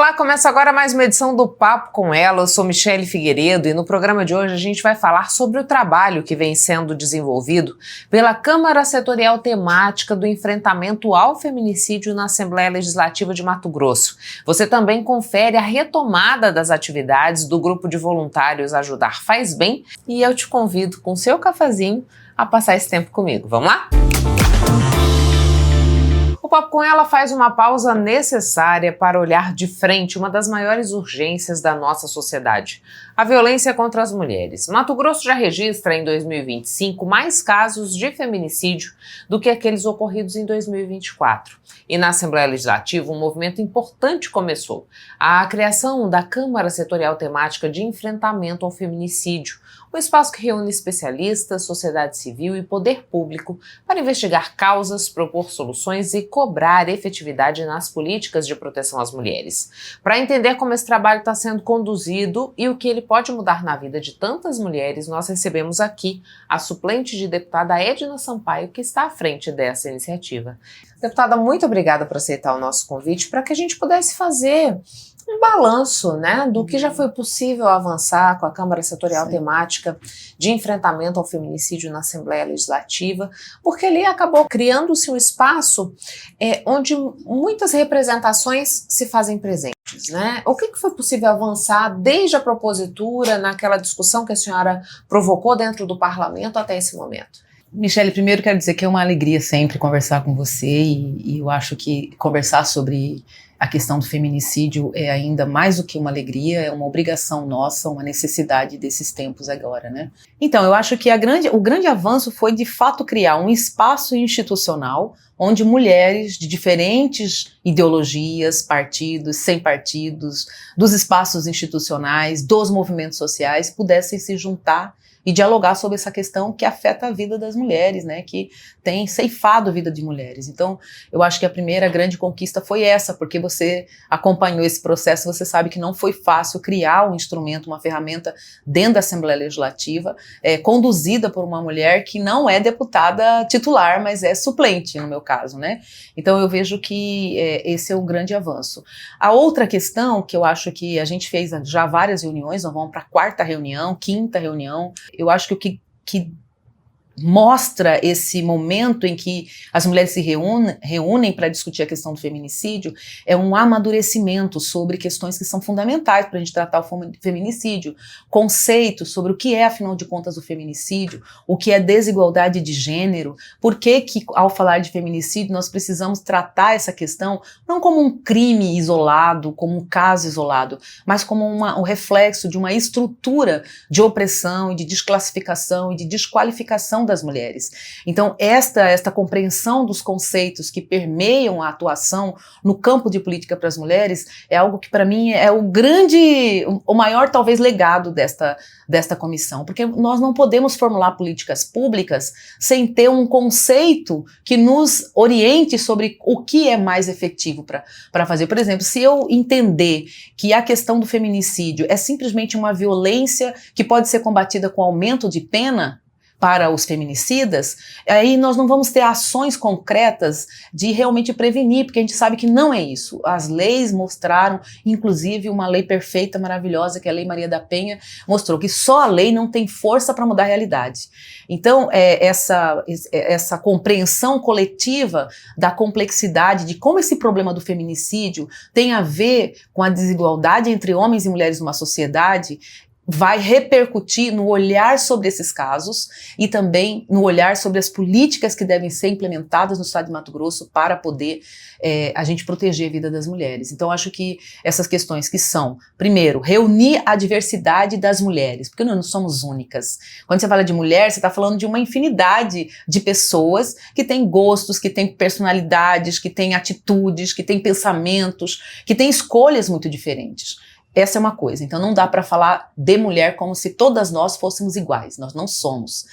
Olá, começa agora mais uma edição do Papo com Ela. Eu sou Michele Figueiredo e no programa de hoje a gente vai falar sobre o trabalho que vem sendo desenvolvido pela Câmara Setorial Temática do Enfrentamento ao Feminicídio na Assembleia Legislativa de Mato Grosso. Você também confere a retomada das atividades do grupo de voluntários Ajudar Faz Bem e eu te convido com seu cafezinho a passar esse tempo comigo. Vamos lá? O Papo com Ela faz uma pausa necessária para olhar de frente uma das maiores urgências da nossa sociedade: a violência contra as mulheres. Mato Grosso já registra em 2025 mais casos de feminicídio do que aqueles ocorridos em 2024. E na Assembleia Legislativa, um movimento importante começou: a criação da Câmara Setorial Temática de Enfrentamento ao Feminicídio, um espaço que reúne especialistas, sociedade civil e poder público para investigar causas, propor soluções e cobrar efetividade nas políticas de proteção às mulheres. Para entender como esse trabalho está sendo conduzido e o que ele pode mudar na vida de tantas mulheres, nós recebemos aqui a suplente de deputada Edna Sampaio, que está à frente dessa iniciativa. Deputada, muito obrigada por aceitar o nosso convite para que a gente pudesse fazer um balanço, né, do que já foi possível avançar com a Câmara Setorial Temática de Enfrentamento ao Feminicídio na Assembleia Legislativa, porque ali acabou criando-se um espaço onde muitas representações se fazem presentes, né? O que foi possível avançar desde a propositura, naquela discussão que a senhora provocou dentro do parlamento até esse momento? Michele, primeiro quero dizer que é uma alegria sempre conversar com você e eu acho que conversar sobre a questão do feminicídio é ainda mais do que uma alegria, é uma obrigação nossa, uma necessidade desses tempos agora, né? Então, eu acho que o grande avanço foi de fato criar um espaço institucional onde mulheres de diferentes ideologias, partidos, sem partidos, dos espaços institucionais, dos movimentos sociais, pudessem se juntar e dialogar sobre essa questão que afeta a vida das mulheres, né, que tem ceifado a vida de mulheres. Então, eu acho que a primeira grande conquista foi essa, porque você acompanhou esse processo, você sabe que não foi fácil criar um instrumento, uma ferramenta dentro da Assembleia Legislativa, conduzida por uma mulher que não é deputada titular, mas é suplente, no meu caso, né. Então, eu vejo que esse é um grande avanço. A outra questão que eu acho que a gente fez já várias reuniões, nós vamos para a quarta reunião, quinta reunião. Eu acho que o que mostra esse momento em que as mulheres se reúnem para discutir a questão do feminicídio é um amadurecimento sobre questões que são fundamentais para a gente tratar o feminicídio, conceitos sobre o que é, afinal de contas, o feminicídio, o que é desigualdade de gênero, por que ao falar de feminicídio nós precisamos tratar essa questão não como um crime isolado, como um caso isolado, mas como um reflexo de uma estrutura de opressão e de desclassificação e de desqualificação das mulheres. Então, esta compreensão dos conceitos que permeiam a atuação no campo de política para as mulheres é algo que, para mim, é o maior, talvez, legado desta comissão, porque nós não podemos formular políticas públicas sem ter um conceito que nos oriente sobre o que é mais efetivo para fazer. Por exemplo, se eu entender que a questão do feminicídio é simplesmente uma violência que pode ser combatida com aumento de pena para os feminicidas, aí nós não vamos ter ações concretas de realmente prevenir, porque a gente sabe que não é isso. As leis mostraram, inclusive uma lei perfeita, maravilhosa, que é a Lei Maria da Penha, mostrou que só a lei não tem força para mudar a realidade. Então, essa compreensão coletiva da complexidade de como esse problema do feminicídio tem a ver com a desigualdade entre homens e mulheres numa sociedade, vai repercutir no olhar sobre esses casos e também no olhar sobre as políticas que devem ser implementadas no estado de Mato Grosso para poder a gente proteger a vida das mulheres. Então, acho que essas questões que são, primeiro, reunir a diversidade das mulheres, porque nós não somos únicas. Quando você fala de mulher, você está falando de uma infinidade de pessoas que têm gostos, que têm personalidades, que têm atitudes, que têm pensamentos, que têm escolhas muito diferentes. Essa é uma coisa, então não dá para falar de mulher como se todas nós fôssemos iguais, nós não somos.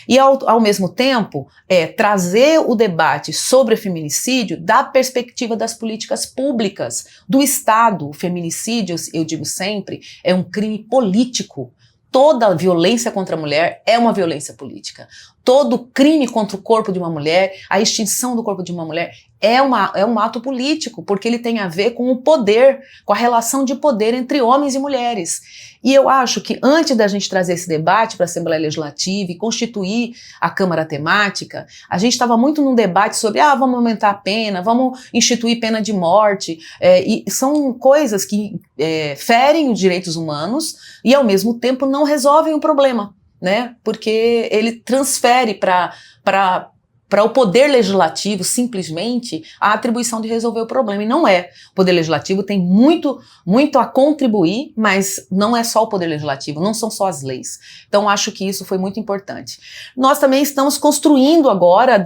E ao mesmo tempo, trazer o debate sobre o feminicídio da perspectiva das políticas públicas do Estado. O feminicídio, eu digo sempre, é um crime político. Toda violência contra a mulher é uma violência política. todo crime contra o corpo de uma mulher, a extinção do corpo de uma mulher, é um ato político, porque ele tem a ver com o poder, com a relação de poder entre homens e mulheres. E eu acho que antes da gente trazer esse debate para a Assembleia Legislativa e constituir a Câmara Temática, a gente estava muito num debate sobre, vamos aumentar a pena, vamos instituir pena de morte, e são coisas que ferem os direitos humanos e ao mesmo tempo não resolvem o problema, né? Porque ele transfere para o Poder Legislativo, simplesmente, a atribuição de resolver o problema. E não é. O Poder Legislativo tem muito a contribuir, mas não é só o Poder Legislativo, não são só as leis. Então, acho que isso foi muito importante. Nós também estamos construindo agora,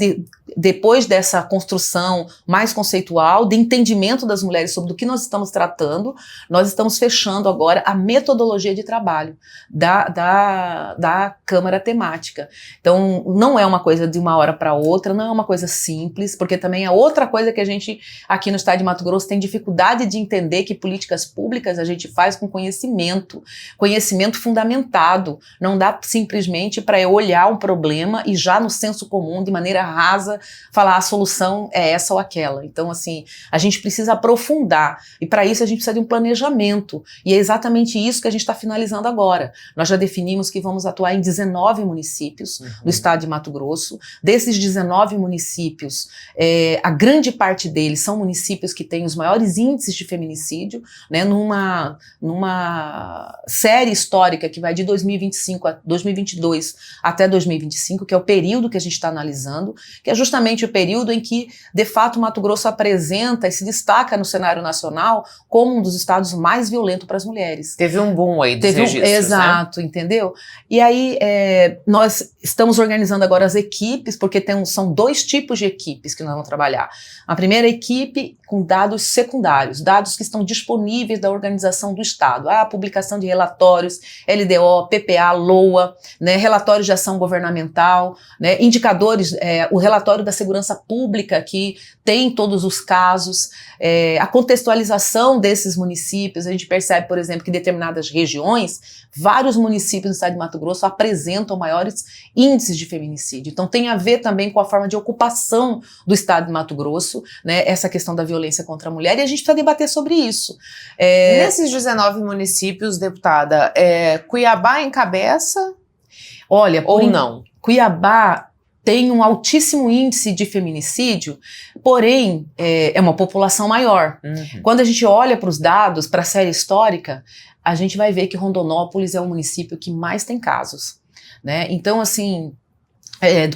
depois dessa construção mais conceitual, de entendimento das mulheres sobre o que nós estamos tratando, nós estamos fechando agora a metodologia de trabalho da Câmara Temática. Então, não é uma coisa de uma hora para outra, não é uma coisa simples, porque também é outra coisa que a gente, aqui no estado de Mato Grosso, tem dificuldade de entender que políticas públicas a gente faz com conhecimento fundamentado. Não dá simplesmente para eu olhar um problema e já no senso comum, de maneira rasa, falar a solução é essa ou aquela. Então, assim, a gente precisa aprofundar, e para isso a gente precisa de um planejamento, e é exatamente isso que a gente está finalizando agora. Nós já definimos que vamos atuar em 19 municípios do estado de Mato Grosso. Desses 19 municípios, a grande parte deles são municípios que têm os maiores índices de feminicídio, né, numa série histórica que vai de 2025 a 2022 até 2025, que é o período que a gente está analisando, que é justamente o período em que, de fato, Mato Grosso apresenta e se destaca no cenário nacional como um dos estados mais violentos para as mulheres. Teve um boom aí dos registros, exato, né? Entendeu? E aí, nós estamos organizando agora as equipes, porque são 2 tipos de equipes que nós vamos trabalhar. A primeira equipe com dados secundários, dados que estão disponíveis da organização do Estado, a publicação de relatórios, LDO, PPA, LOA, né, relatórios de ação governamental, né, indicadores, o relatório da segurança pública que tem todos os casos, a contextualização desses municípios. A gente percebe, por exemplo, que em determinadas regiões, vários municípios do estado de Mato Grosso apresentam maiores índices de feminicídio. Então tem a ver também com a forma de ocupação do estado de Mato Grosso, né, essa questão da violência contra a mulher, e a gente precisa debater sobre isso. Nesses 19 municípios, deputada, Cuiabá encabeça? Olha, ou não? Cuiabá tem um altíssimo índice de feminicídio, porém é uma população maior. Quando a gente olha para os dados, para a série histórica, a gente vai ver que Rondonópolis é o município que mais tem casos, né? Então, assim,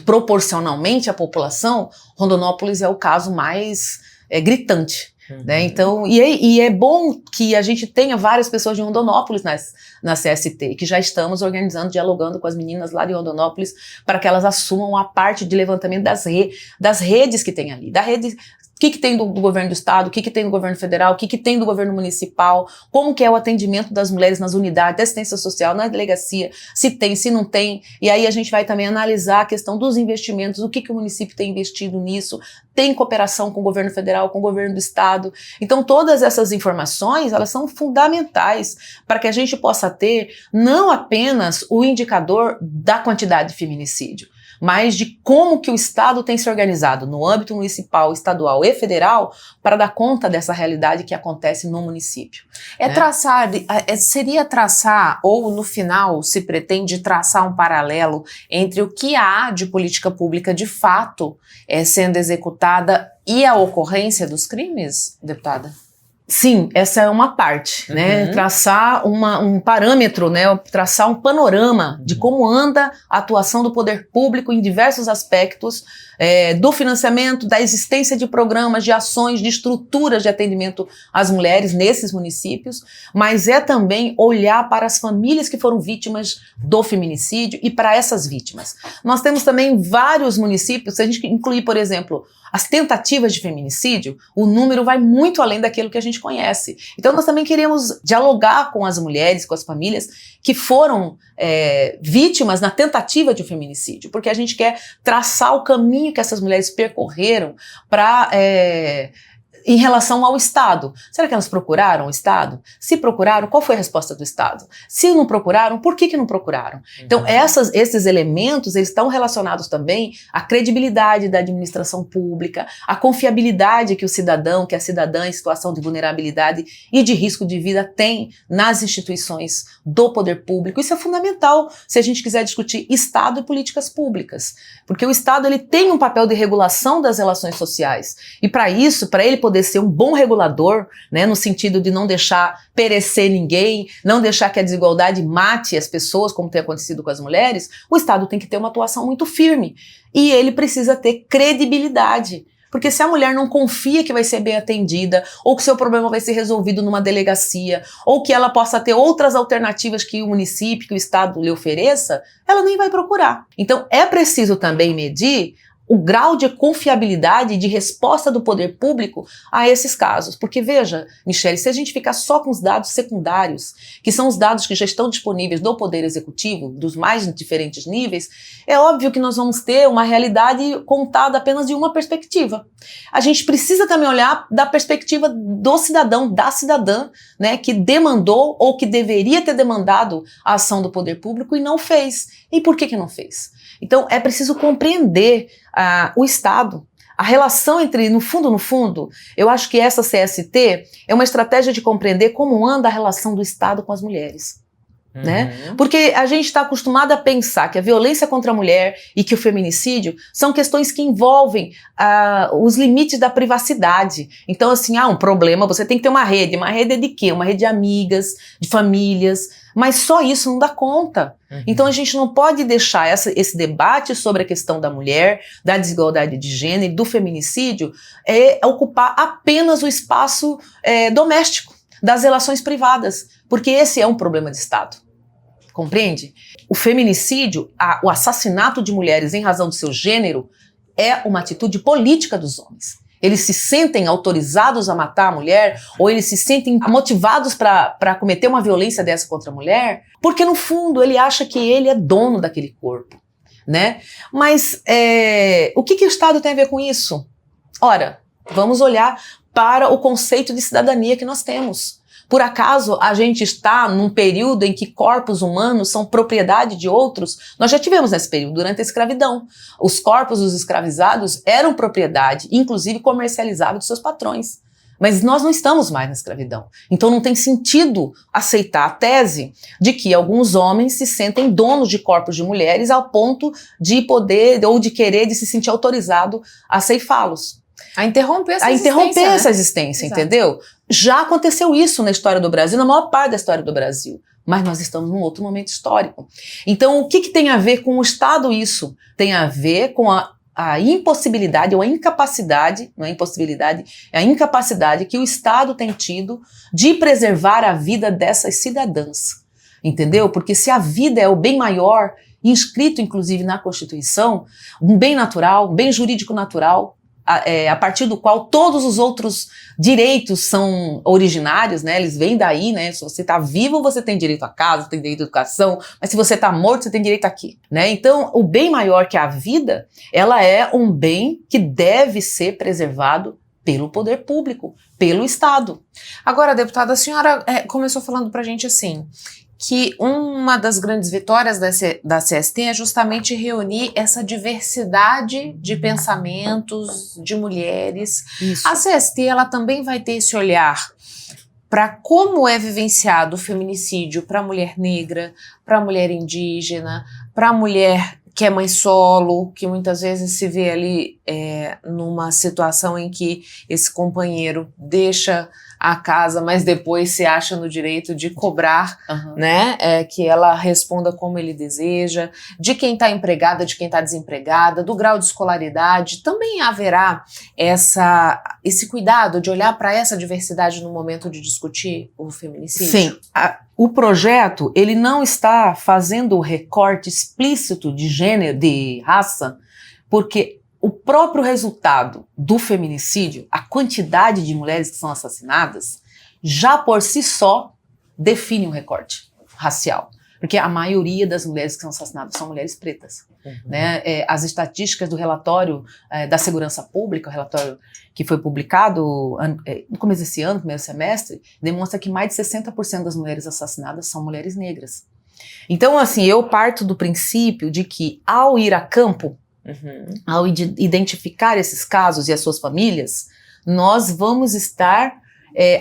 proporcionalmente à população, Rondonópolis é o caso mais gritante. Né? Então, e é bom que a gente tenha várias pessoas de Rondonópolis na CST, que já estamos organizando, dialogando com as meninas lá de Rondonópolis, para que elas assumam a parte de levantamento das redes que tem ali, da rede. O que tem do governo do estado, o que tem do governo federal, o que tem do governo municipal, como que é o atendimento das mulheres nas unidades de assistência social, na delegacia, se tem, se não tem. E aí a gente vai também analisar a questão dos investimentos, o que o município tem investido nisso, tem cooperação com o governo federal, com o governo do estado. Então todas essas informações, elas são fundamentais para que a gente possa ter não apenas o indicador da quantidade de feminicídio, mas de como que o Estado tem se organizado no âmbito municipal, estadual e federal para dar conta dessa realidade que acontece no município. Seria traçar, ou no final se pretende traçar um paralelo entre o que há de política pública de fato sendo executada e a ocorrência dos crimes, deputada? Sim, essa é uma parte, né? Traçar um parâmetro, né? Traçar um panorama de como anda a atuação do poder público em diversos aspectos, do financiamento, da existência de programas, de ações, de estruturas de atendimento às mulheres nesses municípios, mas é também olhar para as famílias que foram vítimas do feminicídio e para essas vítimas. Nós temos também vários municípios, se a gente incluir, por exemplo, as tentativas de feminicídio, o número vai muito além daquilo que a gente conhece. Então nós também queremos dialogar com as mulheres, com as famílias que foram vítimas na tentativa de um feminicídio, porque a gente quer traçar o caminho que essas mulheres percorreram para em relação ao Estado. Será que elas procuraram o Estado? Se procuraram, qual foi a resposta do Estado? Se não procuraram, por que não procuraram? Então, esses elementos, eles estão relacionados também à credibilidade da administração pública, à confiabilidade que o cidadão, que a cidadã em situação de vulnerabilidade e de risco de vida tem nas instituições do poder público. Isso é fundamental se a gente quiser discutir Estado e políticas públicas, porque o Estado ele tem um papel de regulação das relações sociais, e para isso, para ele poder ser um bom regulador, né, no sentido de não deixar perecer ninguém, não deixar que a desigualdade mate as pessoas, como tem acontecido com as mulheres, o Estado tem que ter uma atuação muito firme. E ele precisa ter credibilidade. Porque se a mulher não confia que vai ser bem atendida, ou que seu problema vai ser resolvido numa delegacia, ou que ela possa ter outras alternativas que o município, que o Estado lhe ofereça, ela nem vai procurar. Então é preciso também medir o grau de confiabilidade e de resposta do poder público a esses casos. Porque veja, Michele, se a gente ficar só com os dados secundários, que são os dados que já estão disponíveis do Poder Executivo, dos mais diferentes níveis, é óbvio que nós vamos ter uma realidade contada apenas de uma perspectiva. A gente precisa também olhar da perspectiva do cidadão, da cidadã, né, que demandou ou que deveria ter demandado a ação do poder público e não fez. E por que não fez? Então, é preciso compreender o Estado, a relação entre, no fundo, eu acho que essa CST é uma estratégia de compreender como anda a relação do Estado com as mulheres. Né? Porque a gente está acostumado a pensar que a violência contra a mulher e que o feminicídio são questões que envolvem os limites da privacidade. Então, assim, um problema, você tem que ter uma rede é de quê? Uma rede de amigas, de famílias, mas só isso não dá conta. Então a gente não pode deixar esse debate sobre a questão da mulher, da desigualdade de gênero, do feminicídio, ocupar apenas o espaço doméstico, das relações privadas, porque esse é um problema de Estado. Compreende? O feminicídio, o assassinato de mulheres em razão do seu gênero, é uma atitude política dos homens. Eles se sentem autorizados a matar a mulher, ou eles se sentem motivados para cometer uma violência dessa contra a mulher, porque no fundo ele acha que ele é dono daquele corpo, né? Mas o que o Estado tem a ver com isso? Ora, vamos olhar para o conceito de cidadania que nós temos. Por acaso a gente está num período em que corpos humanos são propriedade de outros? Nós já tivemos nesse período, durante a escravidão. Os corpos dos escravizados eram propriedade, inclusive comercializável, dos seus patrões. Mas nós não estamos mais na escravidão. Então não tem sentido aceitar a tese de que alguns homens se sentem donos de corpos de mulheres ao ponto de poder ou de querer, de se sentir autorizado a ceifá-los. A interromper essa existência, entendeu? Já aconteceu isso na história do Brasil, na maior parte da história do Brasil. Mas nós estamos num outro momento histórico. Então, o que tem a ver com o Estado isso? Tem a ver com a impossibilidade ou a incapacidade, não é impossibilidade, é a incapacidade que o Estado tem tido de preservar a vida dessas cidadãs. Entendeu? Porque se a vida é o bem maior, inscrito inclusive na Constituição, um bem natural, um bem jurídico natural, a partir do qual todos os outros direitos são originários, né? Eles vêm daí, né? Se você está vivo, você tem direito à casa, tem direito à educação, mas se você está morto, você tem direito aqui, né? Então, o bem maior que a vida, ela é um bem que deve ser preservado pelo poder público, pelo Estado. Agora, deputada, a senhora começou falando pra gente assim, que uma das grandes vitórias da CST é justamente reunir essa diversidade de pensamentos de mulheres. Isso. A CST ela também vai ter esse olhar para como é vivenciado o feminicídio para a mulher negra, para a mulher indígena, para a mulher que é mãe solo, que muitas vezes se vê ali numa situação em que esse companheiro deixa a casa, mas depois se acha no direito de cobrar, né, que ela responda como ele deseja, de quem está empregada, de quem está desempregada, do grau de escolaridade. Também haverá esse cuidado de olhar para essa diversidade no momento de discutir o feminicídio? Sim. O projeto, ele não está fazendo o recorte explícito de gênero, de raça, porque o próprio resultado do feminicídio, a quantidade de mulheres que são assassinadas, já por si só define um recorte racial. Porque a maioria das mulheres que são assassinadas são mulheres pretas. Né? As estatísticas do relatório da segurança pública, o relatório que foi publicado no começo desse ano, primeiro semestre, demonstra que mais de 60% das mulheres assassinadas são mulheres negras. Então, assim, eu parto do princípio de que, ao ir a campo, ao identificar esses casos e as suas famílias, nós vamos estar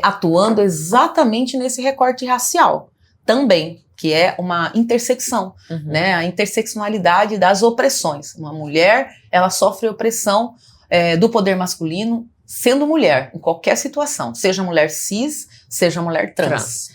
atuando exatamente nesse recorte racial também, que é uma intersecção, né? A interseccionalidade das opressões. Uma mulher, ela sofre opressão do poder masculino sendo mulher, em qualquer situação, seja mulher cis, seja mulher trans.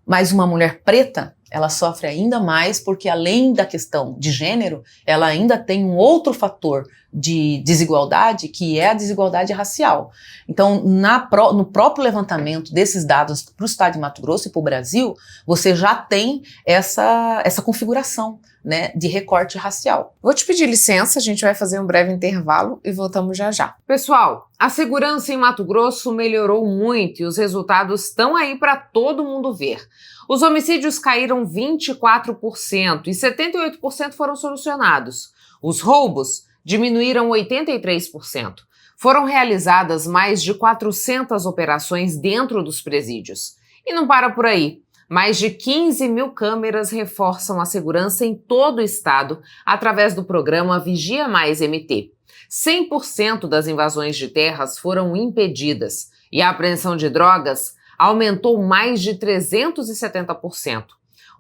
Mas uma mulher preta, ela sofre ainda mais porque, além da questão de gênero, ela ainda tem um outro fator de desigualdade, que é a desigualdade racial. Então, no próprio levantamento desses dados para o estado de Mato Grosso e para o Brasil, você já tem essa configuração, né, de recorte racial. Vou te pedir licença, a gente vai fazer um breve intervalo e voltamos já já. Pessoal, a segurança em Mato Grosso melhorou muito e os resultados estão aí para todo mundo ver. Os homicídios caíram 24% e 78% foram solucionados. Os roubos diminuíram 83%. Foram realizadas mais de 400 operações dentro dos presídios. E não para por aí. Mais de 15 mil câmeras reforçam a segurança em todo o estado através do programa Vigia Mais MT. 100% das invasões de terras foram impedidas e a apreensão de drogas aumentou mais de 370%.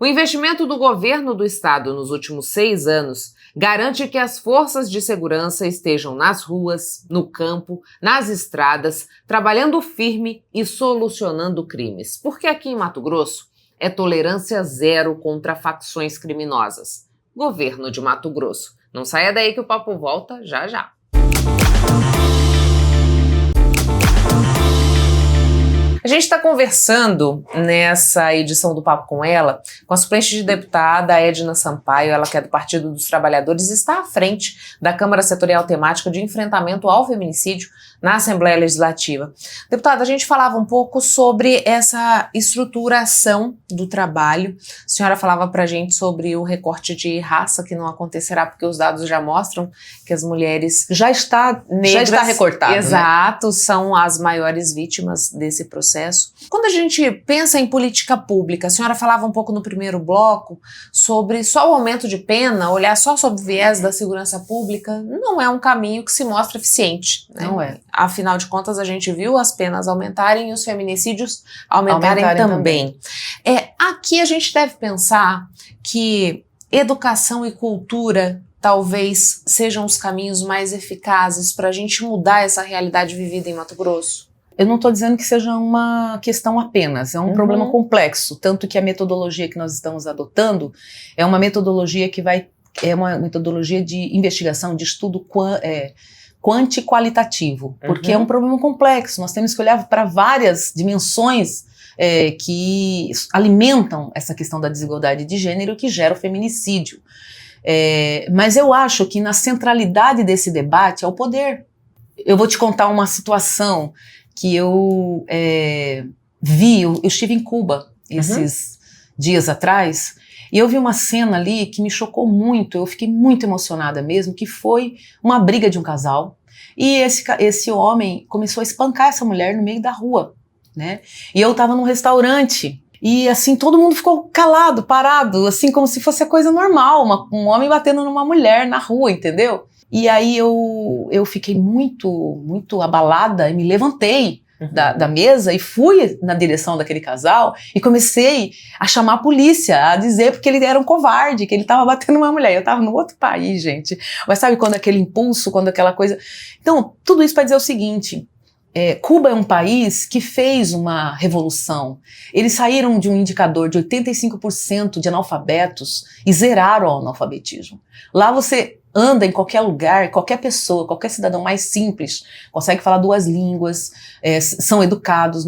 O investimento do governo do estado nos últimos 6 anos garante que as forças de segurança estejam nas ruas, no campo, nas estradas, trabalhando firme e solucionando crimes. Porque aqui em Mato Grosso é tolerância zero contra facções criminosas. Governo de Mato Grosso. Não saia daí que o papo volta já já. A gente está conversando nessa edição do Papo com ela, com a suplente de deputada Edna Sampaio, ela que é do Partido dos Trabalhadores, está à frente da Câmara Setorial Temática de Enfrentamento ao Feminicídio na Assembleia Legislativa. Deputada, a gente falava um pouco sobre essa estruturação do trabalho. A senhora falava pra gente sobre o recorte de raça, que não acontecerá porque os dados já mostram que as mulheres já está recortado. Exato, né? São as maiores vítimas desse processo. Quando a gente pensa em política pública, a senhora falava um pouco no primeiro bloco sobre só o aumento de pena, olhar só sob o viés da segurança pública, não é um caminho que se mostra eficiente, né? Não é. Afinal de contas, a gente viu as penas aumentarem e os feminicídios aumentarem também. Aqui a gente deve pensar que educação e cultura talvez sejam os caminhos mais eficazes para a gente mudar essa realidade vivida em Mato Grosso. Eu não estou dizendo que seja uma questão apenas, é um problema complexo, tanto que a metodologia que nós estamos adotando é uma metodologia é uma metodologia de investigação, de estudo quanti-qualitativo, porque é um problema complexo, nós temos que olhar para várias dimensões que alimentam essa questão da desigualdade de gênero que gera o feminicídio. Mas eu acho que na centralidade desse debate é o poder. Eu vou te contar uma situação que eu vi, eu estive em Cuba esses dias atrás, e eu vi uma cena ali que me chocou muito, eu fiquei muito emocionada mesmo, que foi uma briga de um casal, e esse homem começou a espancar essa mulher no meio da rua, né? E eu estava num restaurante, e assim, todo mundo ficou calado, parado, assim, como se fosse a coisa normal, um homem batendo numa mulher na rua, entendeu? E aí eu fiquei muito, muito abalada e me levantei da mesa e fui na direção daquele casal e comecei a chamar a polícia, a dizer porque ele era um covarde, que ele estava batendo uma mulher. Eu estava no outro país, gente. Mas sabe quando aquele impulso, quando aquela coisa... Então, tudo isso para dizer o seguinte... Cuba é um país que fez uma revolução. Eles saíram de um indicador de 85% de analfabetos e zeraram o analfabetismo. Lá você anda em qualquer lugar, qualquer pessoa, qualquer cidadão mais simples, consegue falar 2 línguas, são educados,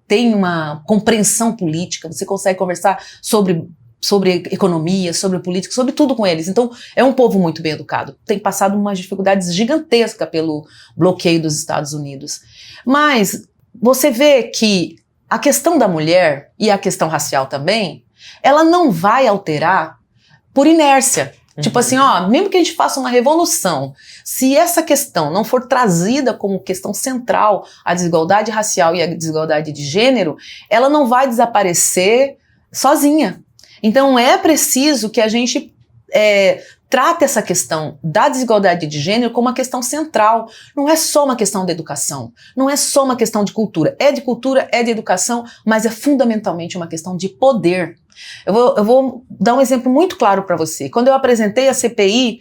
tem uma compreensão política, você consegue conversar sobre economia, sobre política, sobre tudo com eles. Então, é um povo muito bem educado. Tem passado umas dificuldades gigantescas pelo bloqueio dos Estados Unidos. Mas você vê que a questão da mulher, e a questão racial também, ela não vai alterar por inércia. Tipo assim, ó, mesmo que a gente faça uma revolução, se essa questão não for trazida como questão central, a desigualdade racial e a desigualdade de gênero, ela não vai desaparecer sozinha. Então é preciso que a gente trate essa questão da desigualdade de gênero como uma questão central. Não é só uma questão de educação, não é só uma questão de cultura, é de educação, mas é fundamentalmente uma questão de poder. Eu vou dar um exemplo muito claro para você. Quando eu apresentei a CPI,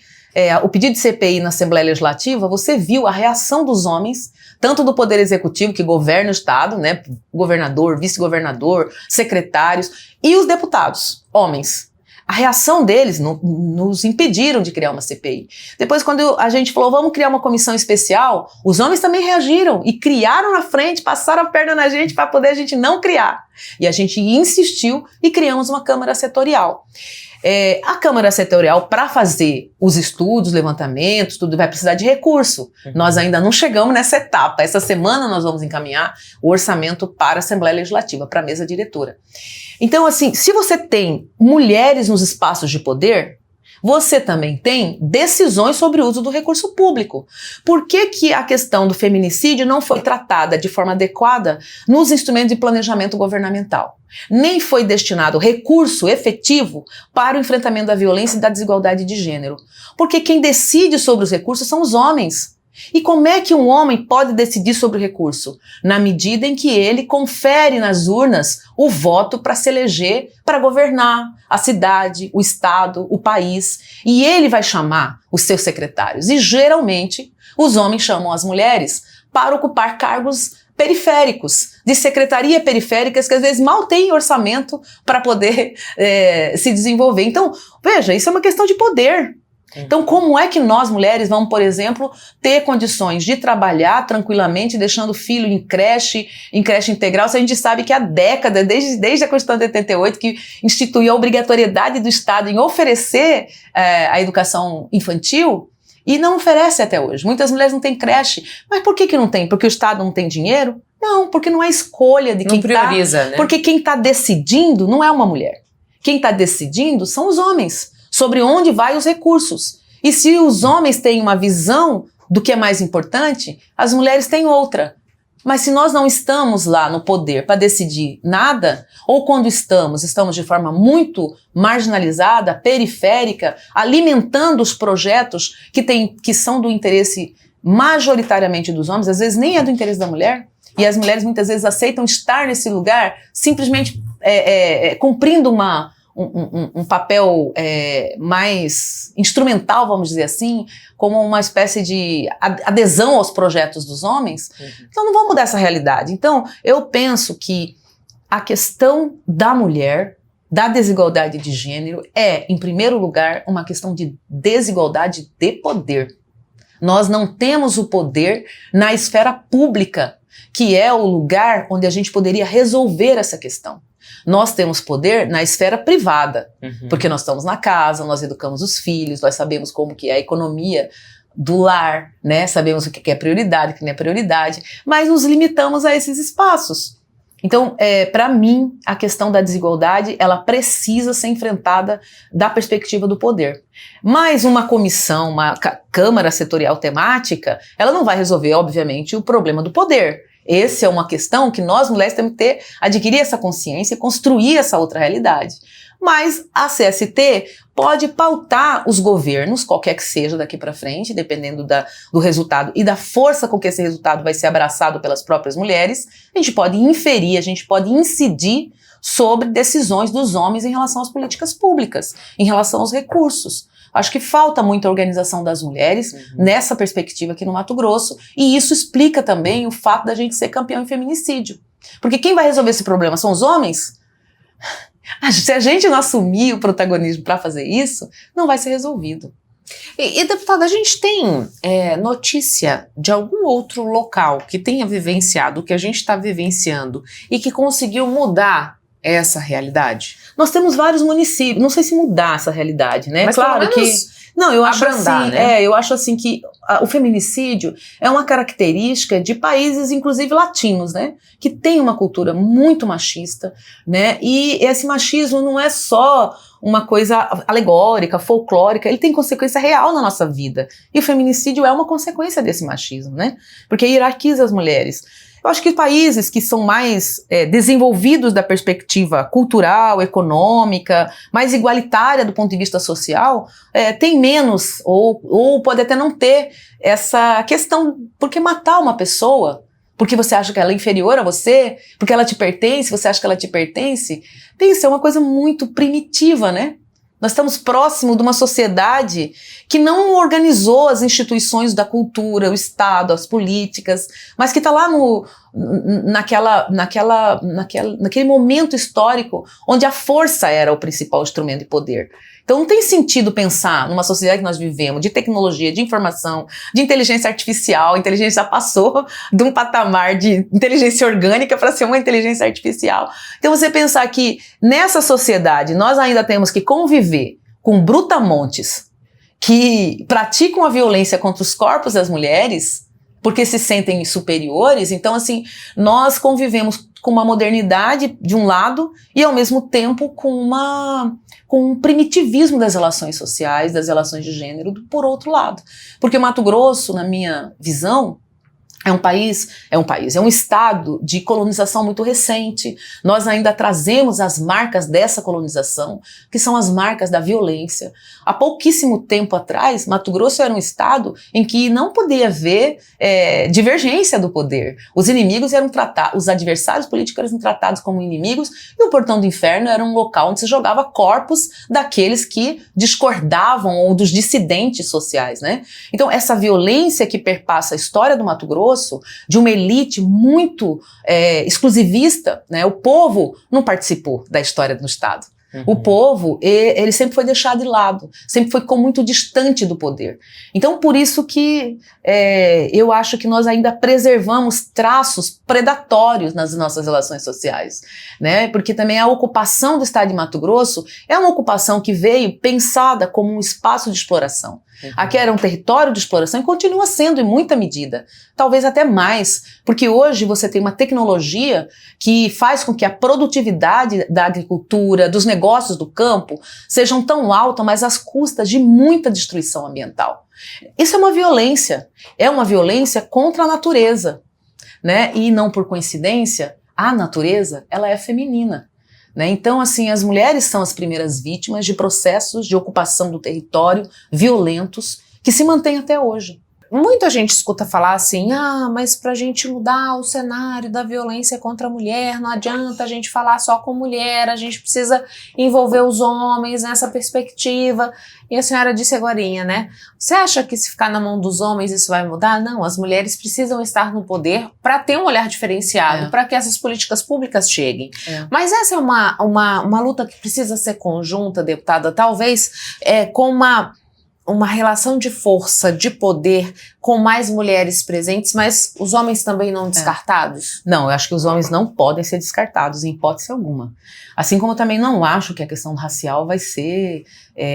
o pedido de CPI na Assembleia Legislativa, você viu a reação dos homens, tanto do Poder Executivo, que governa o Estado, né, governador, vice-governador, secretários, e os deputados, homens. A reação deles nos impediram de criar uma CPI. Depois, quando a gente falou, vamos criar uma comissão especial, os homens também reagiram e criaram na frente, passaram a perna na gente para poder a gente não criar. E a gente insistiu e criamos uma Câmara Setorial. A Câmara Setorial, para fazer os estudos, levantamentos, tudo vai precisar de recurso. Nós ainda não chegamos nessa etapa. Essa semana nós vamos encaminhar o orçamento para a Assembleia Legislativa, para a mesa diretora. Então, assim, se você tem mulheres nos espaços de poder, você também tem decisões sobre o uso do recurso público. Por que a questão do feminicídio não foi tratada de forma adequada nos instrumentos de planejamento governamental? Nem foi destinado recurso efetivo para o enfrentamento da violência e da desigualdade de gênero. Porque quem decide sobre os recursos são os homens. E como é que um homem pode decidir sobre o recurso? Na medida em que ele confere nas urnas o voto para se eleger, para governar a cidade, o estado, o país. E ele vai chamar os seus secretários. E geralmente os homens chamam as mulheres para ocupar cargos periféricos, de secretaria periféricas que às vezes mal têm orçamento para poder se desenvolver. Então, veja, isso é uma questão de poder. Então, como é que nós, mulheres, vamos, por exemplo, ter condições de trabalhar tranquilamente, deixando o filho em creche integral, se a gente sabe que há décadas, desde a Constituição de 88, que instituiu a obrigatoriedade do Estado em oferecer a educação infantil, e não oferece até hoje. Muitas mulheres não têm creche. Mas por que não tem? Porque o Estado não tem dinheiro? Não, porque não é escolha de quem não prioriza, né? Porque quem está decidindo não é uma mulher. Quem está decidindo são os homens, sobre onde vai os recursos. E se os homens têm uma visão do que é mais importante, as mulheres têm outra. Mas se nós não estamos lá no poder para decidir nada, ou quando estamos de forma muito marginalizada, periférica, alimentando os projetos que são do interesse majoritariamente dos homens, às vezes nem é do interesse da mulher, e as mulheres muitas vezes aceitam estar nesse lugar simplesmente cumprindo um papel mais instrumental, vamos dizer assim, como uma espécie de adesão aos projetos dos homens. Então não vamos mudar essa realidade. Então eu penso que a questão da mulher, da desigualdade de gênero, em primeiro lugar, uma questão de desigualdade de poder. Nós não temos o poder na esfera pública, que é o lugar onde a gente poderia resolver essa questão. Nós temos poder na esfera privada, porque nós estamos na casa, nós educamos os filhos, nós sabemos como que é a economia do lar, né? Sabemos o que é prioridade, o que não é prioridade, mas nos limitamos a esses espaços. Então, para mim, a questão da desigualdade, ela precisa ser enfrentada da perspectiva do poder. Mas uma comissão, uma câmara setorial temática, ela não vai resolver, obviamente, o problema do poder. Essa é uma questão que nós, mulheres, temos que adquirir essa consciência e construir essa outra realidade. Mas a CST pode pautar os governos, qualquer que seja daqui para frente, dependendo do resultado e da força com que esse resultado vai ser abraçado pelas próprias mulheres. A gente pode inferir, a gente pode incidir sobre decisões dos homens em relação às políticas públicas, em relação aos recursos. Acho que falta muita organização das mulheres nessa perspectiva aqui no Mato Grosso. E isso explica também o fato da gente ser campeão em feminicídio. Porque quem vai resolver esse problema são os homens? Se a gente não assumir o protagonismo para fazer isso, não vai ser resolvido. E deputada, a gente tem notícia de algum outro local que tenha vivenciado o que a gente está vivenciando e que conseguiu mudar essa realidade? Nós temos vários municípios, não sei se mudar essa realidade, né? Mas claro que... Não, eu acho abrandar, assim, né? eu acho assim que o feminicídio é uma característica de países, inclusive latinos, né? Que tem uma cultura muito machista, né? E esse machismo não é só uma coisa alegórica, folclórica, ele tem consequência real na nossa vida. E o feminicídio é uma consequência desse machismo, né? Porque hierarquiza as mulheres. Eu acho que países que são mais desenvolvidos da perspectiva cultural, econômica, mais igualitária do ponto de vista social, tem menos, ou pode até não ter essa questão, porque matar uma pessoa, porque você acha que ela é inferior a você, porque ela te pertence, você acha que ela te pertence, tem que ser uma coisa muito primitiva, né? Nós estamos próximos de uma sociedade que não organizou as instituições da cultura, o Estado, as políticas, mas que está lá naquele momento histórico onde a força era o principal instrumento de poder. Então não tem sentido pensar numa sociedade que nós vivemos, de tecnologia, de informação, de inteligência artificial. A inteligência passou de um patamar de inteligência orgânica para ser uma inteligência artificial. Então você pensar que nessa sociedade nós ainda temos que conviver com brutamontes que praticam a violência contra os corpos das mulheres porque se sentem superiores. Então assim, nós convivemos com uma modernidade de um lado e ao mesmo tempo com um primitivismo das relações sociais, das relações de gênero, por outro lado. Porque Mato Grosso, na minha visão, é um estado de colonização muito recente. Nós ainda trazemos as marcas dessa colonização, que são as marcas da violência. Há pouquíssimo tempo atrás, Mato Grosso era um estado em que não podia haver divergência do poder. Os inimigos eram tratados, os adversários políticos eram tratados como inimigos, e o Portão do Inferno era um local onde se jogava corpos daqueles que discordavam ou dos dissidentes sociais, né? Então, essa violência que perpassa a história do Mato Grosso, de uma elite muito exclusivista, né? O povo não participou da história do Estado. Uhum. O povo, ele sempre foi deixado de lado, sempre ficou muito distante do poder. Então, por isso que eu acho que nós ainda preservamos traços predatórios nas nossas relações sociais, né? Porque também a ocupação do Estado de Mato Grosso é uma ocupação que veio pensada como um espaço de exploração. Uhum. Aqui era um território de exploração e continua sendo em muita medida, talvez até mais, porque hoje você tem uma tecnologia que faz com que a produtividade da agricultura, dos negócios do campo, sejam tão altas, mas às custas de muita destruição ambiental. Isso é uma violência contra a natureza, né? E não por coincidência, a natureza, ela é feminina. Né? Então, assim, as mulheres são as primeiras vítimas de processos de ocupação do território violentos que se mantêm até hoje. Muita gente escuta falar assim, mas pra gente mudar o cenário da violência contra a mulher, não adianta a gente falar só com mulher, a gente precisa envolver os homens nessa perspectiva. E a senhora disse agorinha, né? Você acha que se ficar na mão dos homens isso vai mudar? Não, as mulheres precisam estar no poder para ter um olhar diferenciado, para que essas políticas públicas cheguem. Mas essa é uma luta que precisa ser conjunta, deputada, talvez com uma relação de força, de poder, com mais mulheres presentes, mas os homens também não descartados? Não, eu acho que os homens não podem ser descartados, em hipótese alguma. Assim como eu também não acho que a questão racial vai ser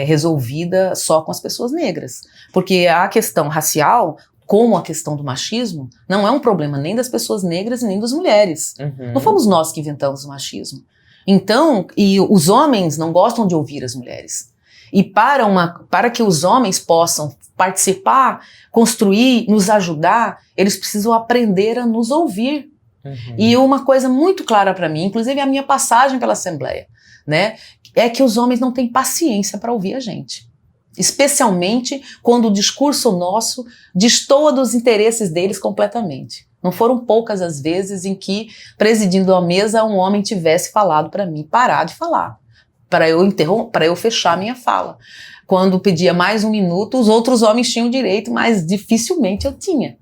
resolvida só com as pessoas negras. Porque a questão racial, como a questão do machismo, não é um problema nem das pessoas negras nem das mulheres. Uhum. Não fomos nós que inventamos o machismo. Então, e os homens não gostam de ouvir as mulheres. E para que os homens possam participar, construir, nos ajudar, eles precisam aprender a nos ouvir. Uhum. E uma coisa muito clara para mim, inclusive a minha passagem pela Assembleia, né, é que os homens não têm paciência para ouvir a gente. Especialmente quando o discurso nosso destoa dos interesses deles completamente. Não foram poucas as vezes em que, presidindo a mesa, um homem tivesse falado para mim parar de falar, para eu fechar minha fala. Quando pedia mais um minuto, os outros homens tinham direito, mas dificilmente eu tinha.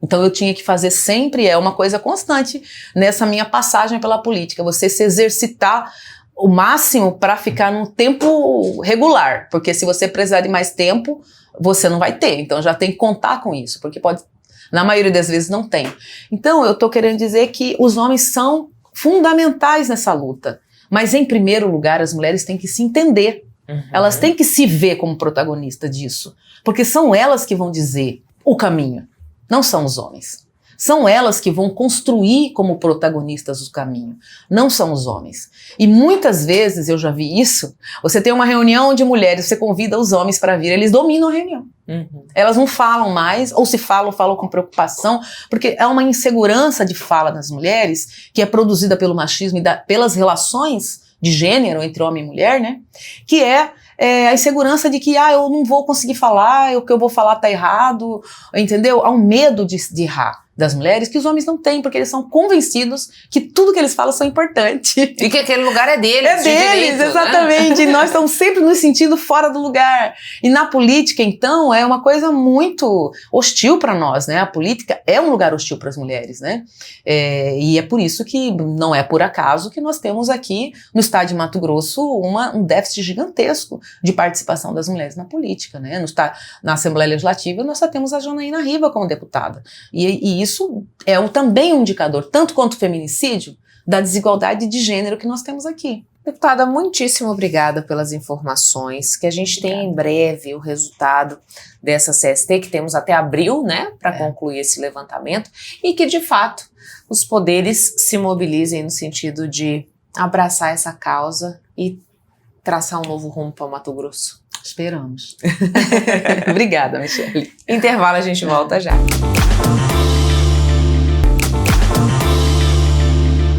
Então eu tinha que fazer sempre, uma coisa constante nessa minha passagem pela política, você se exercitar o máximo para ficar num tempo regular, porque se você precisar de mais tempo, você não vai ter, então já tem que contar com isso, porque na maioria das vezes não tem. Então eu estou querendo dizer que os homens são fundamentais nessa luta. Mas, em primeiro lugar, as mulheres têm que se entender. Elas têm que se ver como protagonista disso. Porque são elas que vão dizer o caminho, não são os homens. São elas que vão construir como protagonistas o caminho, não são os homens. E muitas vezes, eu já vi isso, você tem uma reunião de mulheres, você convida os homens para vir, eles dominam a reunião. Elas não falam mais, ou se falam, falam com preocupação, porque é uma insegurança de fala das mulheres, que é produzida pelo machismo e pelas relações de gênero entre homem e mulher, né? Que é a insegurança de que eu não vou conseguir falar, o que eu vou falar tá errado, entendeu? Há um medo de errar das mulheres que os homens não têm, porque eles são convencidos que tudo que eles falam são importante. E que aquele lugar é deles. É deles, direito, exatamente. Né? E nós estamos sempre nos sentindo fora do lugar. E na política, então, é uma coisa muito hostil para nós, né? A política é um lugar hostil para as mulheres, né? E é por isso que não é por acaso que nós temos aqui no estado de Mato Grosso um déficit gigantesco de participação das mulheres na política, né? Na Assembleia Legislativa nós só temos a Janaína Riva como deputada. E isso é também um indicador, tanto quanto o feminicídio, da desigualdade de gênero que nós temos aqui. Deputada, muitíssimo obrigada pelas informações, que a gente tenha em breve o resultado dessa CST, que temos até abril, né, para concluir esse levantamento, e que, de fato, os poderes se mobilizem no sentido de abraçar essa causa e traçar um novo rumo para o Mato Grosso. Esperamos. Obrigada, Michele. Intervalo, a gente volta já.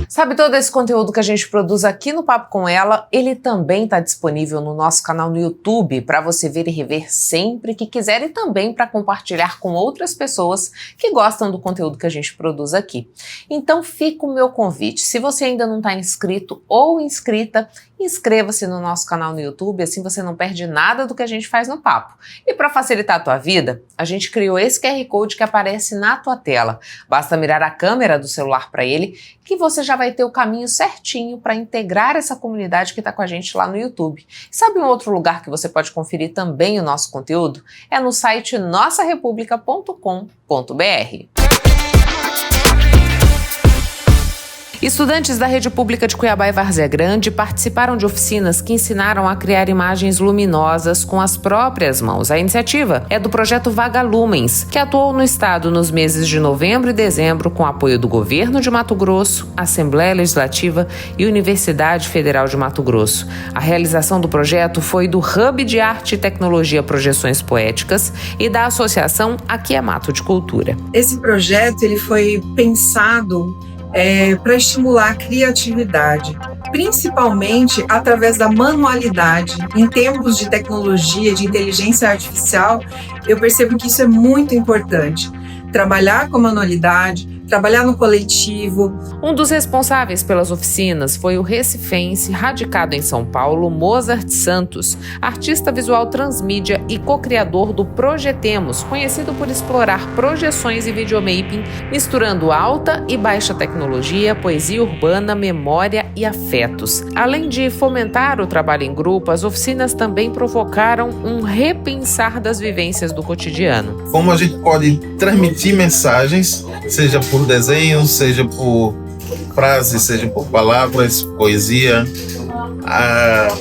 Sabe, todo esse conteúdo que a gente produz aqui no Papo com Ela, ele também está disponível no nosso canal no YouTube para você ver e rever sempre que quiser e também para compartilhar com outras pessoas que gostam do conteúdo que a gente produz aqui. Então fica o meu convite, se você ainda não está inscrito ou inscrita, inscreva-se no nosso canal no YouTube, assim você não perde nada do que a gente faz no Papo. E para facilitar a tua vida, a gente criou esse QR Code que aparece na tua tela. Basta mirar a câmera do celular para ele, que você já vai ter o caminho certinho para integrar essa comunidade que está com a gente lá no YouTube. E sabe um outro lugar que você pode conferir também o nosso conteúdo? É no site nossarepublica.com.br. Estudantes da Rede Pública de Cuiabá e Várzea Grande participaram de oficinas que ensinaram a criar imagens luminosas com as próprias mãos. A iniciativa é do projeto Vagalumens, que atuou no estado nos meses de novembro e dezembro com apoio do Governo de Mato Grosso, Assembleia Legislativa e Universidade Federal de Mato Grosso. A realização do projeto foi do Hub de Arte e Tecnologia Projeções Poéticas e da Associação Aqui é Mato de Cultura. Esse projeto ele foi pensado para estimular a criatividade, principalmente através da manualidade. Em tempos de tecnologia, de inteligência artificial, eu percebo que isso é muito importante. Trabalhar com manualidade, trabalhar no coletivo. Um dos responsáveis pelas oficinas foi o recifense, radicado em São Paulo, Mozart Santos, artista visual transmídia e co-criador do Projetemos, conhecido por explorar projeções e videomapping, misturando alta e baixa tecnologia, poesia urbana, memória e afetos. Além de fomentar o trabalho em grupo, as oficinas também provocaram um repensar das vivências do cotidiano. Como a gente pode transmitir mensagens, seja por desenho, seja por frases, seja por palavras, poesia.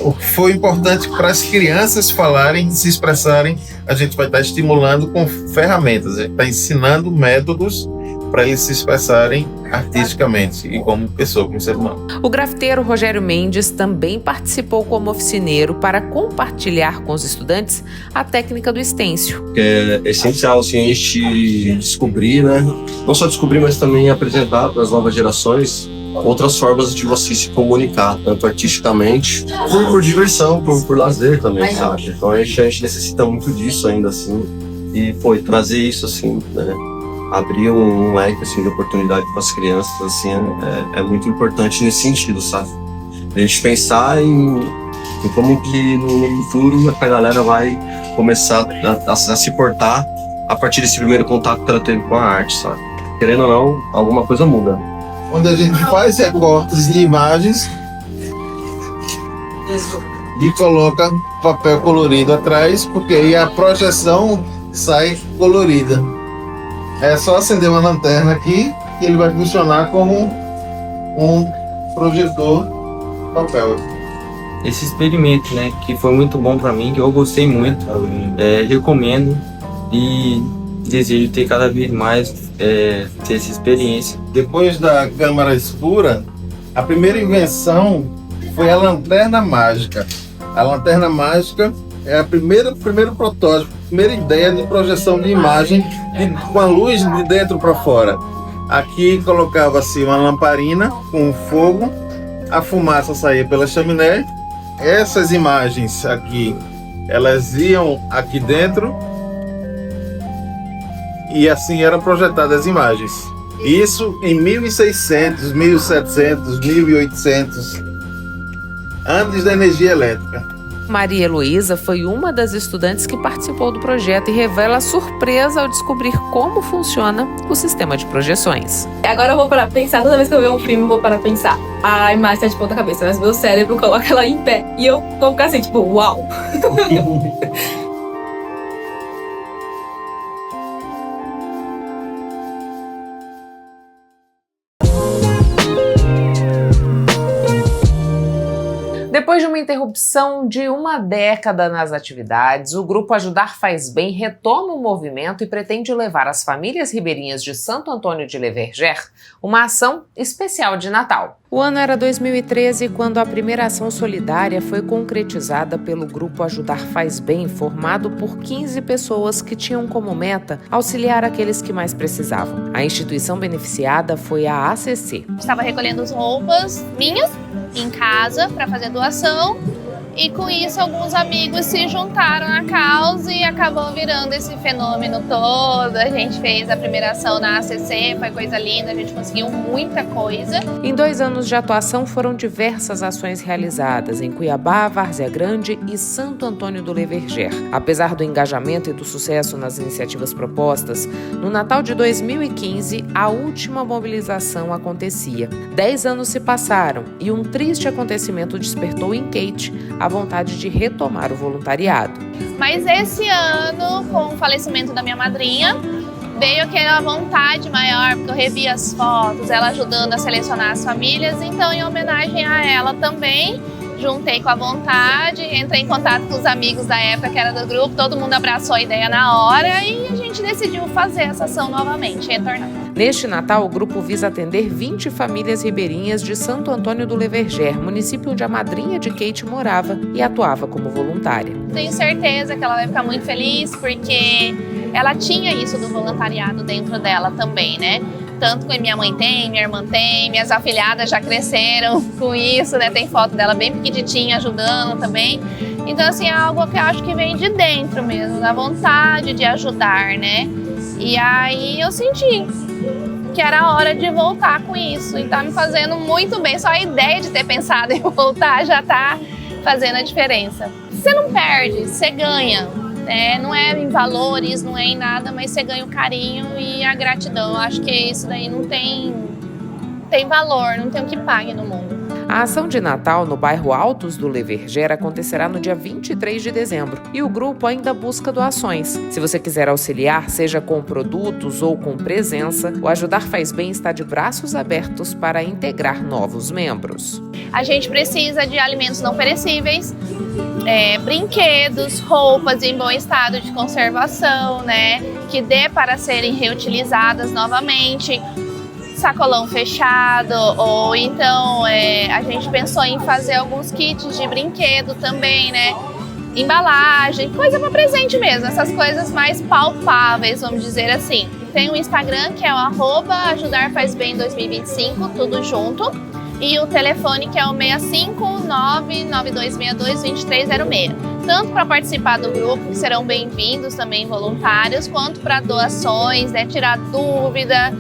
O que foi importante para as crianças falarem, se expressarem, a gente vai estar estimulando com ferramentas, a gente está ensinando métodos para eles se expressarem artisticamente e como pessoa, como ser humano. O grafiteiro Rogério Mendes também participou como oficineiro para compartilhar com os estudantes a técnica do stencil. É essencial assim, a gente descobrir, né? Não só descobrir, mas também apresentar para as novas gerações outras formas de você se comunicar, tanto artisticamente, por diversão, por lazer também, sabe? Então a gente necessita muito disso ainda, assim, e trazer isso, assim, né? Abrir um leque assim, de oportunidade para as crianças assim, é muito importante nesse sentido, sabe? A gente pensar em como que no futuro a galera vai começar a se portar a partir desse primeiro contato que ela teve com a arte, sabe? Querendo ou não, alguma coisa muda. Onde a gente faz recortes de imagens e coloca papel colorido atrás, porque aí a projeção sai colorida. É só acender uma lanterna aqui e ele vai funcionar como um projetor papel. Esse experimento, né, que foi muito bom para mim, que eu gostei muito, recomendo e desejo ter cada vez mais ter essa experiência. Depois da câmara escura, a primeira invenção foi a lanterna mágica. A lanterna mágica é o primeiro protótipo, a primeira ideia de projeção de imagem com a luz de dentro para fora. Aqui colocava-se uma lamparina com fogo, a fumaça saía pela chaminé. Essas imagens aqui, elas iam aqui dentro e assim eram projetadas as imagens. Isso em 1600, 1700, 1800, antes da energia elétrica. Maria Heloísa foi uma das estudantes que participou do projeto e revela a surpresa ao descobrir como funciona o sistema de projeções. Agora eu vou parar pra pensar, toda vez que eu ver um filme eu vou parar pra pensar. A imagem tá de ponta cabeça, mas meu cérebro coloca ela em pé. E eu vou ficar assim, tipo, uau! Depois de uma interrupção de uma década nas atividades, o grupo Ajudar Faz Bem retoma o movimento e pretende levar às famílias ribeirinhas de Santo Antônio de Le Verger uma ação especial de Natal. O ano era 2013 quando a primeira ação solidária foi concretizada pelo grupo Ajudar Faz Bem, formado por 15 pessoas que tinham como meta auxiliar aqueles que mais precisavam. A instituição beneficiada foi a ACC. Estava recolhendo roupas minhas em casa para fazer doação e com isso alguns amigos se juntaram à causa e acabou virando esse fenômeno todo. A gente fez a primeira ação na ACC, foi coisa linda, a gente conseguiu muita coisa. Em 2 anos de atuação foram diversas ações realizadas em Cuiabá, Várzea Grande e Santo Antônio do Le Verger. Apesar do engajamento e do sucesso nas iniciativas propostas, no Natal de 2015 a última mobilização acontecia. 10 anos se passaram e um triste acontecimento despertou em Kate a vontade de retomar o voluntariado. Mas esse ano, com o falecimento da minha madrinha, veio aquela vontade maior, porque eu revi as fotos, ela ajudando a selecionar as famílias, então em homenagem a ela também, juntei com a vontade, entrei em contato com os amigos da época que era do grupo, todo mundo abraçou a ideia na hora e a gente decidiu fazer essa ação novamente, retornar. Neste Natal, o grupo visa atender 20 famílias ribeirinhas de Santo Antônio do Le Verger, município onde a madrinha de Kate morava e atuava como voluntária. Tenho certeza que ela vai ficar muito feliz, porque ela tinha isso do voluntariado dentro dela também, né? Tanto que minha mãe tem, minha irmã tem, minhas afilhadas já cresceram com isso, né? Tem foto dela bem pequenininha ajudando também. Então, assim, é algo que eu acho que vem de dentro mesmo, da vontade de ajudar, né? E aí eu senti que era a hora de voltar com isso e tá me fazendo muito bem. Só a ideia de ter pensado em voltar já tá fazendo a diferença. Você não perde, você ganha. Não é em valores, não é em nada, mas você ganha o carinho e a gratidão. Eu acho que isso daí não tem valor, não tem o que pague no mundo. A ação de Natal no bairro Altos do Le Verger acontecerá no dia 23 de dezembro e o grupo ainda busca doações. Se você quiser auxiliar, seja com produtos ou com presença, o Ajudar Faz Bem está de braços abertos para integrar novos membros. A gente precisa de alimentos não perecíveis, brinquedos, roupas em bom estado de conservação, né, que dê para serem reutilizadas novamente, sacolão fechado, ou então a gente pensou em fazer alguns kits de brinquedo também, né, embalagem, coisa para presente mesmo, essas coisas mais palpáveis, vamos dizer assim. Tem o Instagram que é o @ajudarfazbem2025, tudo junto. E o telefone que é o 65992622306. Tanto para participar do grupo, que serão bem-vindos também voluntários, quanto para doações, né, tirar dúvida.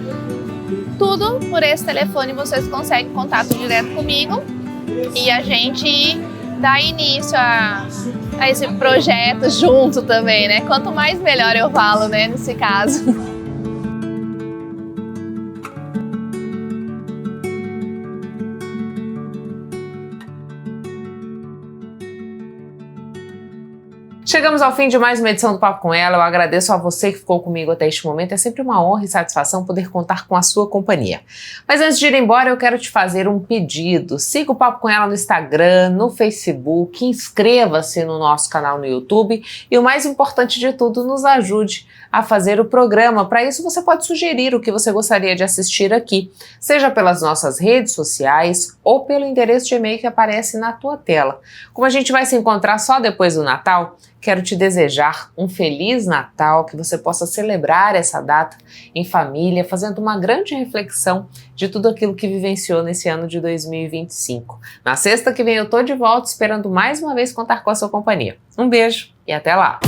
Tudo por esse telefone vocês conseguem contato direto comigo. E a gente dá início a esse projeto junto também, né? Quanto mais melhor eu falo, né, nesse caso. Chegamos ao fim de mais uma edição do Papo com Ela. Eu agradeço a você que ficou comigo até este momento. É sempre uma honra e satisfação poder contar com a sua companhia. Mas antes de ir embora, eu quero te fazer um pedido. Siga o Papo com Ela no Instagram, no Facebook, inscreva-se no nosso canal no YouTube e, o mais importante de tudo, nos ajude a fazer o programa. Para isso, você pode sugerir o que você gostaria de assistir aqui, seja pelas nossas redes sociais ou pelo endereço de e-mail que aparece na tua tela. Como a gente vai se encontrar só depois do Natal, quero te desejar um Feliz Natal, que você possa celebrar essa data em família, fazendo uma grande reflexão de tudo aquilo que vivenciou nesse ano de 2025. Na sexta que vem eu tô de volta, esperando mais uma vez contar com a sua companhia. Um beijo e até lá!